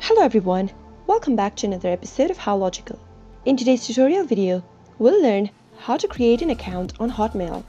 Hello everyone, welcome back to another episode of How Logical. In today's tutorial video, we'll learn how to create an account on Hotmail.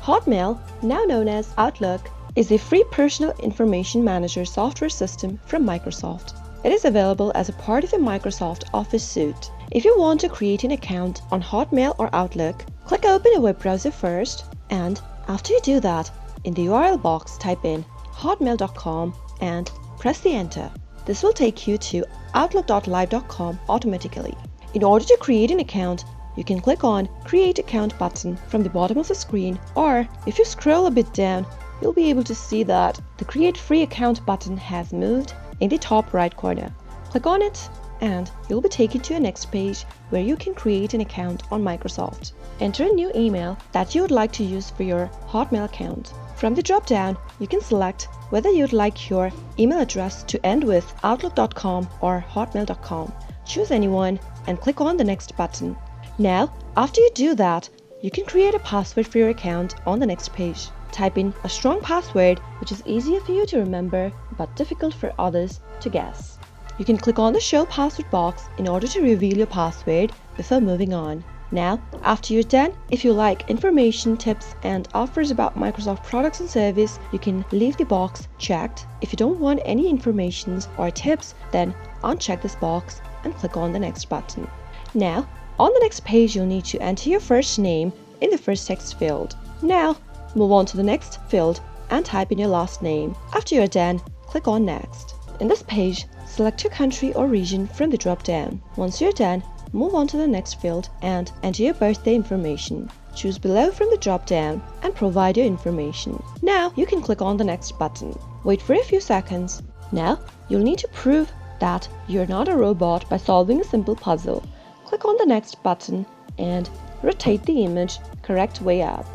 Hotmail, now known as Outlook, is a free personal information manager software system from Microsoft. It is available as a part of the Microsoft Office suite. If you want to create an account on Hotmail or Outlook, click open a web browser first, and after you do that, in the URL box type in hotmail.com and press the enter. This will take you to outlook.live.com automatically. In order to create an account, you can click on Create Account button from the bottom of the screen, or if you scroll a bit down, you'll be able to see that the Create Free Account button has moved in the top right corner. Click on it and you'll be taken to a next page where you can create an account on Microsoft. Enter a new email that you would like to use for your Hotmail account. From the drop-down, you can select whether you'd like your email address to end with outlook.com or hotmail.com. Choose anyone and click on the Next button. Now, after you do that, you can create a password for your account on the next page. Type in a strong password which is easier for you to remember but difficult for others to guess. You can click on the Show Password box in order to reveal your password before moving on. Now, after you're done, if you like information, tips and offers about Microsoft products and service, you can leave the box checked. If you don't want any information or tips, then uncheck this box and click on the Next button. Now, on the next page, you'll need to enter your first name in the first text field. Now, move on to the next field and type in your last name. After you're done, click on Next. In this page, select your country or region from the drop-down. Once you're done, move on to the next field and enter your birthday information. Choose below from the drop-down and provide your information. Now you can click on the Next button. Wait for a few seconds. Now you'll need to prove that you're not a robot by solving a simple puzzle. Click on the Next button and rotate the image correct way up.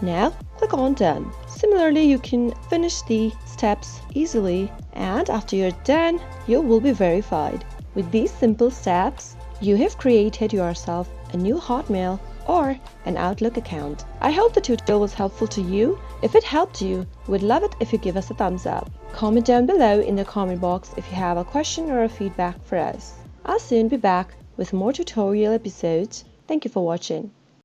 Now click on Done. Similarly, you can finish the steps easily, and after you're done, you will be verified. With these simple steps, you have created yourself a new Hotmail or an Outlook account. I hope the tutorial was helpful to you. If it helped you, we'd love it if you give us a thumbs up. Comment down below in the comment box if you have a question or a feedback for us. I'll soon be back with more tutorial episodes. Thank you for watching.